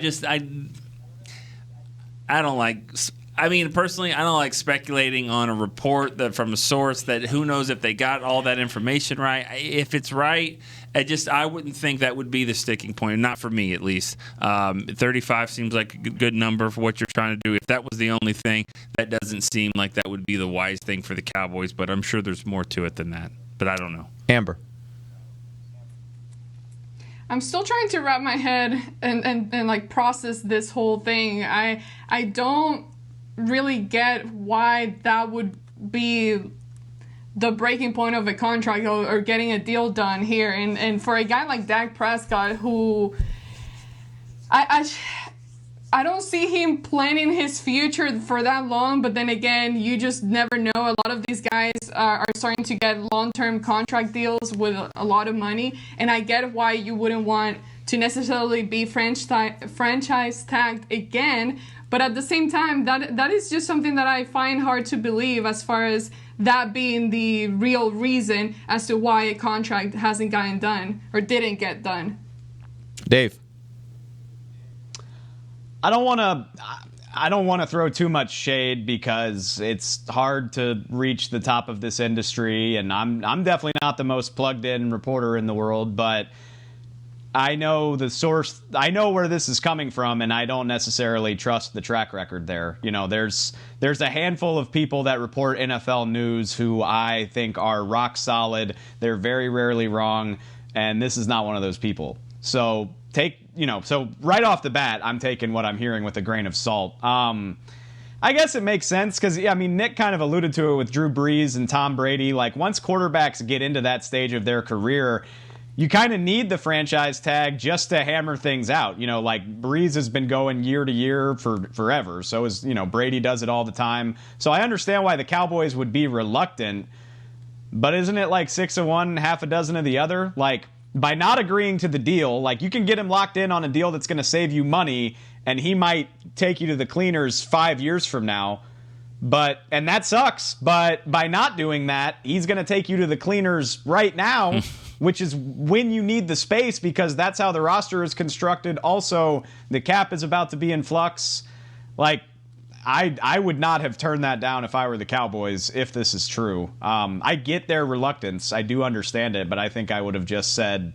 Speaker 6: don't like. I mean, personally, I don't like speculating on a report that from a source that who knows if they got all that information right. If it's right, I wouldn't think that would be the sticking point. Not for me, at least. 35 seems like a good number for what you're trying to do. If that was the only thing, that doesn't seem like that would be the wise thing for the Cowboys. But I'm sure there's more to it than that. But I don't know.
Speaker 5: Amber.
Speaker 7: I'm still trying to wrap my head and like process this whole thing. I don't really get why that would be the breaking point of a contract or getting a deal done here. And for a guy like Dak Prescott, who I don't see him planning his future for that long, but then again, you just never know. A lot of these guys are starting to get long-term contract deals with a lot of money, and I get why you wouldn't want to necessarily be franchise tagged again, but at the same time, that is just something that I find hard to believe as far as that being the real reason as to why a contract hasn't gotten done or didn't get done.
Speaker 5: Dave.
Speaker 4: I don't want to throw too much shade because it's hard to reach the top of this industry, and I'm definitely not the most plugged in reporter in the world, but I know the source. I know where this is coming from, and I don't necessarily trust the track record there. There's a handful of people that report NFL news who I think are rock solid. They're very rarely wrong, and this is not one of those people. So so right off the bat, I'm taking what I'm hearing with a grain of salt. I guess it makes sense because, Nick kind of alluded to it with Drew Brees and Tom Brady. Like, once quarterbacks get into that stage of their career, you kind of need the franchise tag just to hammer things out. Like Brees has been going year to year for forever. So is, Brady does it all the time. So I understand why the Cowboys would be reluctant. But isn't it like 6 of one, half a dozen of the other? Like, by not agreeing to the deal, like you can get him locked in on a deal that's going to save you money, and he might take you to the cleaners 5 years from now. And that sucks. But by not doing that, he's going to take you to the cleaners right now, which is when you need the space, because that's how the roster is constructed. Also, the cap is about to be in flux. Like, I would not have turned that down if I were the Cowboys, if this is true. I get their reluctance. I do understand it, but I think I would have just said,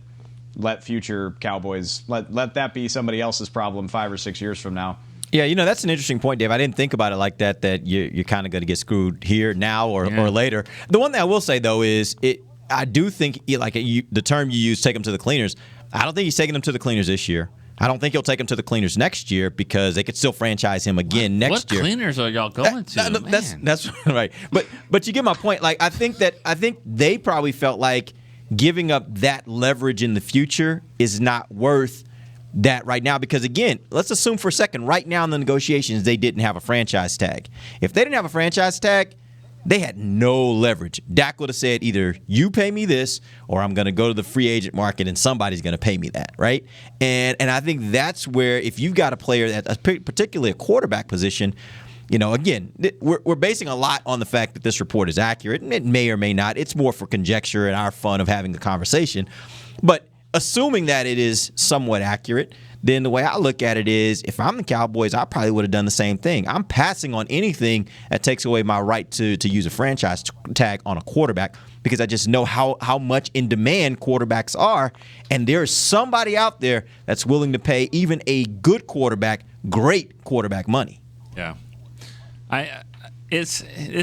Speaker 4: let future Cowboys, let that be somebody else's problem 5 or 6 years from now.
Speaker 5: Yeah, that's an interesting point, Dave. I didn't think about it like that you're kind of going to get screwed here, now, or later. The one thing I will say, though, is I do think, the term you use, take them to the cleaners, I don't think he's taking them to the cleaners this year. I don't think he'll take him to the cleaners next year because they could still franchise him again next year.
Speaker 6: What cleaners are y'all going to?
Speaker 5: That's right. But you get my point. Like, I think they probably felt like giving up that leverage in the future is not worth that right now, because again, let's assume for a second, right now in the negotiations, they didn't have a franchise tag. If they didn't have a franchise tag, they had no leverage. Dak would have said either you pay me this or I'm going to go to the free agent market and somebody's going to pay me that, right? And I think that's where, if you've got a player that, particularly a quarterback position, again, we're basing a lot on the fact that this report is accurate, and it may or may not. It's more for conjecture and our fun of having the conversation. But assuming that it is somewhat accurate, then the way I look at it is, if I'm the Cowboys, I probably would have done the same thing. I'm passing on anything that takes away my right to use a franchise tag on a quarterback, because I just know how much in demand quarterbacks are, and there's somebody out there that's willing to pay even a good quarterback great quarterback money.
Speaker 6: Yeah. This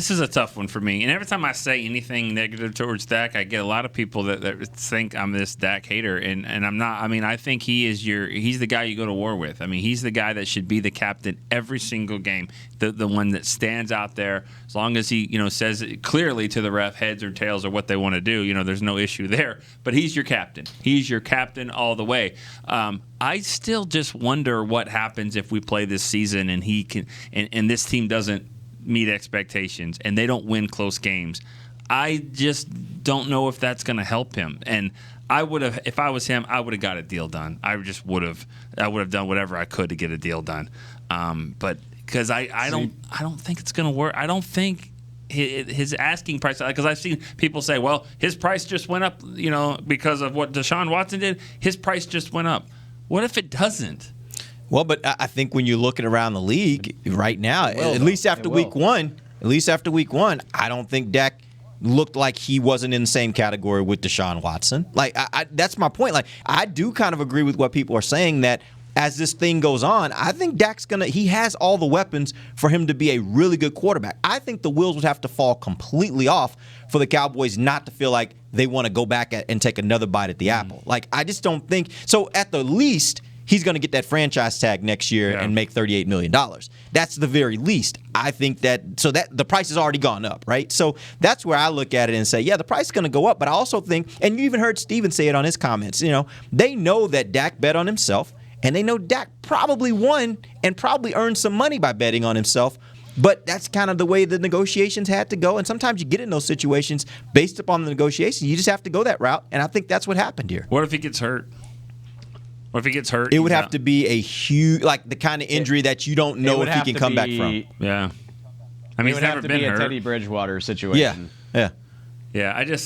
Speaker 6: is a tough one for me. And every time I say anything negative towards Dak, I get a lot of people that think I'm this Dak hater, and I'm not. I mean, I think he's the guy you go to war with. I mean, he's the guy that should be the captain every single game, the one that stands out there. As long as he says it clearly to the ref, heads or tails or what they want to do, there's no issue there. But he's your captain. He's your captain all the way. I still just wonder what happens if we play this season and he can and this team doesn't meet expectations and they don't win close games. I just don't know if that's going to help him. And I would have, if I was him, I would have got a deal done. I would have done whatever I could to get a deal done. But because I don't think it's going to work. I don't think his asking price, because I've seen people say, well, his price just went up, because of what Deshaun Watson did. His price just went up. What if it doesn't?
Speaker 5: Well, but I think when you're looking around the league right now, at least after week one, I don't think Dak looked like he wasn't in the same category with Deshaun Watson. Like, that's my point. Like, I do kind of agree with what people are saying, that as this thing goes on, I think Dak's he has all the weapons for him to be a really good quarterback. I think the wheels would have to fall completely off for the Cowboys not to feel like they want to go back and take another bite at the apple. Like, I just don't think so. At the least, he's going to get that franchise tag next year and make $38 million. That's the very least. I think that the price has already gone up, right? So that's where I look at it and say, yeah, the price is going to go up. But I also think, and you even heard Steven say it on his comments, they know that Dak bet on himself, and they know Dak probably won and probably earned some money by betting on himself. But that's kind of the way the negotiations had to go. And sometimes you get in those situations based upon the negotiations. You just have to go that route. And I think that's what happened here.
Speaker 6: What if he gets hurt? What if he gets hurt?
Speaker 5: It would have to be a huge, like the kind of injury that you don't know if he can come back from.
Speaker 6: Yeah. I mean,
Speaker 4: he's never been hurt. It would have to be a Teddy Bridgewater situation.
Speaker 5: Yeah.
Speaker 6: Yeah,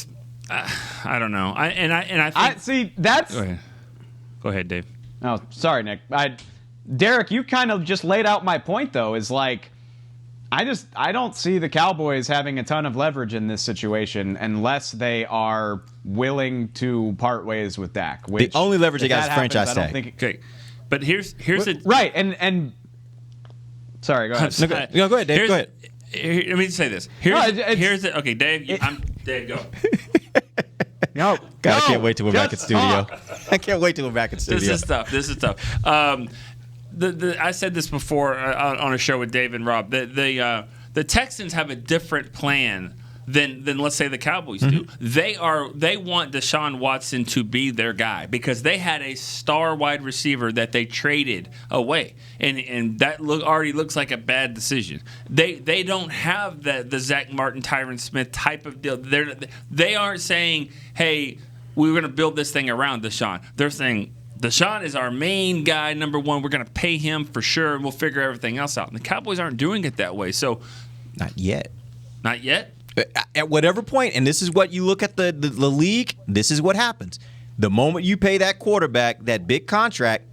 Speaker 6: I don't know. I think.
Speaker 4: See, that's.
Speaker 6: Go ahead, Dave.
Speaker 4: Oh, sorry, Nick. Derek, you kind of just laid out my point, though, is like, I don't see the Cowboys having a ton of leverage in this situation unless they are willing to part ways with Dak.
Speaker 5: The only leverage they got is franchise tag.
Speaker 6: Okay, but here's the
Speaker 4: right and sorry, go ahead.
Speaker 5: No, go ahead, Dave. Go ahead.
Speaker 6: Let me say this. Here's the okay, Dave. Dave, go.
Speaker 4: No,
Speaker 5: God, I can't wait till we're back in studio. I can't wait till we're back in studio.
Speaker 6: This is tough. I said this before on a show with Dave and Rob. The Texans have a different plan than let's say the Cowboys do. They want Deshaun Watson to be their guy because they had a star wide receiver that they traded away, and that already looks like a bad decision. They don't have the Zach Martin, Tyron Smith type of deal. They aren't saying, hey, we're going to build this thing around Deshaun. They're saying, Deshaun is our main guy, number one. We're going to pay him for sure, and we'll figure everything else out. And the Cowboys aren't doing it that way. So,
Speaker 5: not yet.
Speaker 6: Not yet?
Speaker 5: At whatever point, and this is what you look at the league, this is what happens. The moment you pay that quarterback that big contract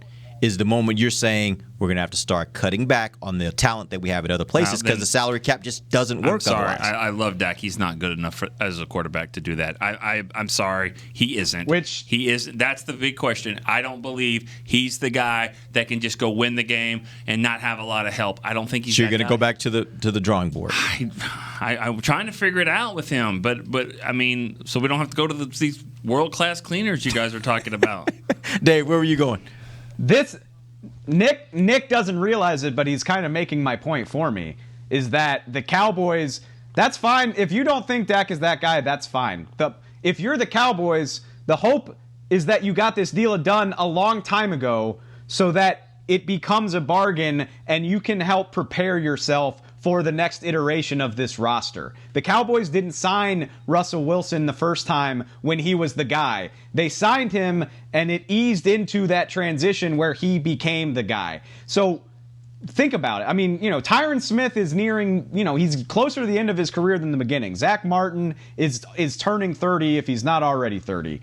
Speaker 5: is the moment you're saying we're going to have to start cutting back on the talent that we have at other places because the salary cap just doesn't work.
Speaker 6: I'm sorry.
Speaker 5: Otherwise.
Speaker 6: I love Dak. He's not good enough as a quarterback to do that. I'm sorry. He isn't. He isn't. That's the big question. I don't believe he's the guy that can just go win the game and not have a lot of help. I don't think he's.
Speaker 5: So you're going to go back to the drawing board.
Speaker 6: I'm trying to figure it out with him, but I mean, so we don't have to go to these world-class cleaners you guys are talking about.
Speaker 5: Dave, where were you going?
Speaker 4: Nick doesn't realize it, but he's kind of making my point for me, is that the Cowboys, that's fine. If you don't think Dak is that guy, that's fine. If you're the Cowboys, the hope is that you got this deal done a long time ago so that it becomes a bargain and you can help prepare yourself for the next iteration of this roster. The Cowboys didn't sign Russell Wilson the first time when he was the guy. They signed him, and it eased into that transition where he became the guy. So think about it. I mean, Tyron Smith is nearing, he's closer to the end of his career than the beginning. Zach Martin is turning 30 if he's not already 30.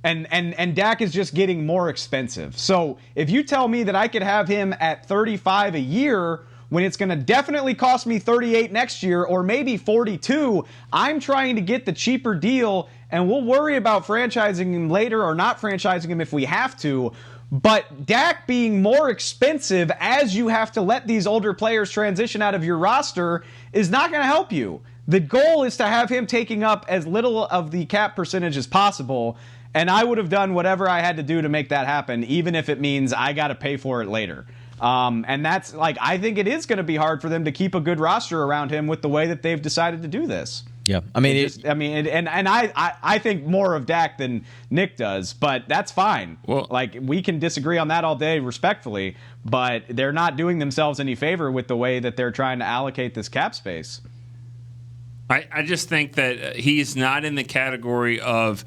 Speaker 4: And Dak is just getting more expensive. So if you tell me that I could have him at 35 a year when it's going to definitely cost me 38 next year or maybe 42, I'm trying to get the cheaper deal, and we'll worry about franchising him later or not franchising him if we have to. But Dak being more expensive as you have to let these older players transition out of your roster is not going to help you. The goal is to have him taking up as little of the cap percentage as possible, and I would have done whatever I had to do to make that happen, even if it means I got to pay for it later. And that's I think it is going to be hard for them to keep a good roster around him with the way that they've decided to do this.
Speaker 5: Yeah,
Speaker 4: I think more of Dak than Nick does, but that's fine.
Speaker 6: Well,
Speaker 4: we can disagree on that all day respectfully, but they're not doing themselves any favor with the way that they're trying to allocate this cap space.
Speaker 6: I just think that he's not in the category of,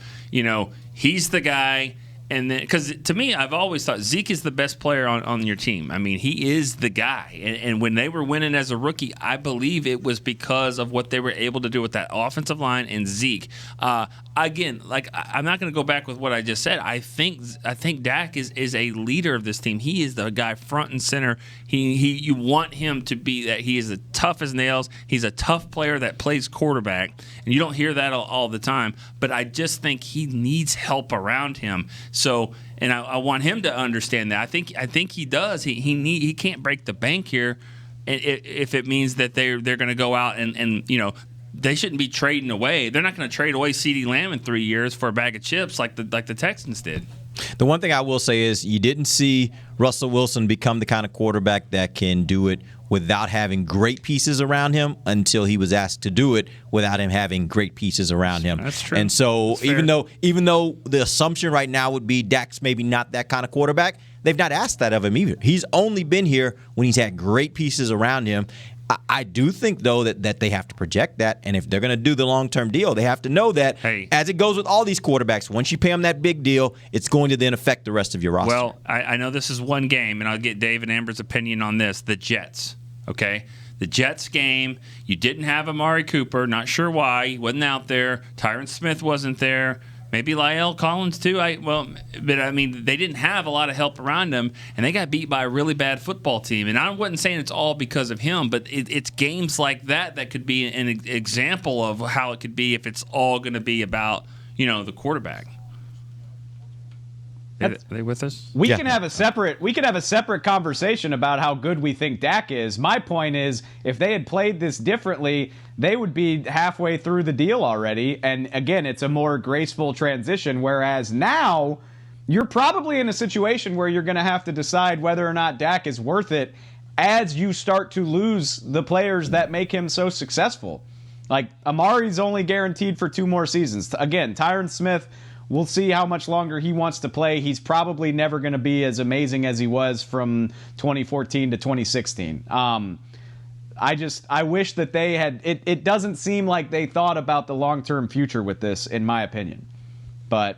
Speaker 6: he's the guy. And then, because to me, I've always thought Zeke is the best player on your team. I mean, he is the guy. And when they were winning as a rookie, I believe it was because of what they were able to do with that offensive line and Zeke. Again, I'm not going to go back with what I just said. I think Dak is a leader of this team. He is the guy front and center. You want him to be that. He is as tough as nails. He's a tough player that plays quarterback, and you don't hear that all the time. But I just think he needs help around him. So, and I want him to understand that. I think he does. He can't break the bank here, if it means that they're going to go out and they shouldn't be trading away. They're not going to trade away CeeDee Lamb in 3 years for a bag of chips like the Texans did.
Speaker 5: The one thing I will say is you didn't see Russell Wilson become the kind of quarterback that can do it without having great pieces around him until he was asked to do it without him having great pieces around him.
Speaker 6: That's true.
Speaker 5: And so even though the assumption right now would be Dak's maybe not that kind of quarterback, they've not asked that of him either. He's only been here when he's had great pieces around him. I do think, though, that they have to project that, and if they're going to do the long-term deal, they have to know that, as it goes with all these quarterbacks, once you pay them that big deal, it's going to then affect the rest of your roster.
Speaker 6: Well, I know this is one game, and I'll get Dave and Amber's opinion on this, the Jets, okay? The Jets game, you didn't have Amari Cooper, not sure why. He wasn't out there. Tyron Smith wasn't there. Maybe La'el Collins too. But I mean, they didn't have a lot of help around them, and they got beat by a really bad football team. And I wasn't saying it's all because of him, but it's games like that could be an example of how it could be if it's all going to be about the quarterback. Are they with us?
Speaker 4: We can have a separate conversation about how good we think Dak is. My point is, if they had played this differently, they would be halfway through the deal already. And again, it's a more graceful transition. Whereas now, you're probably in a situation where you're going to have to decide whether or not Dak is worth it as you start to lose the players that make him so successful. Like, Amari's only guaranteed for 2 more seasons. Again, Tyron Smith, we'll see how much longer he wants to play. He's probably never going to be as amazing as he was from 2014 to 2016. I wish that they had. It doesn't seem like they thought about the long-term future with this, in my opinion. But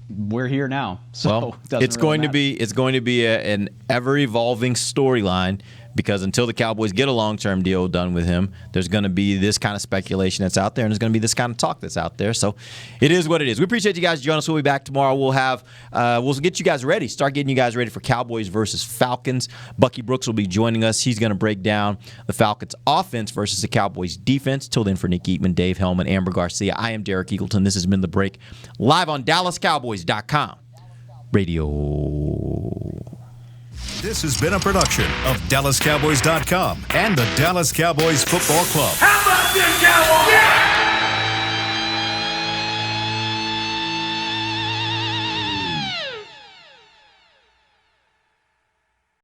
Speaker 4: we're here now, so
Speaker 5: it's going to be an ever-evolving storyline. Because until the Cowboys get a long-term deal done with him, there's going to be this kind of speculation that's out there, and there's going to be this kind of talk that's out there. So it is what it is. We appreciate you guys joining us. We'll be back tomorrow. We'll get you guys ready. Start getting you guys ready for Cowboys versus Falcons. Bucky Brooks will be joining us. He's going to break down the Falcons' offense versus the Cowboys' defense. Till then, for Nick Eatman, Dave Hellman, Amber Garcia, I am Derek Eagleton. This has been The Break, live on DallasCowboys.com radio.
Speaker 1: This has been a production of DallasCowboys.com and the Dallas Cowboys Football Club.
Speaker 8: How about them Cowboys?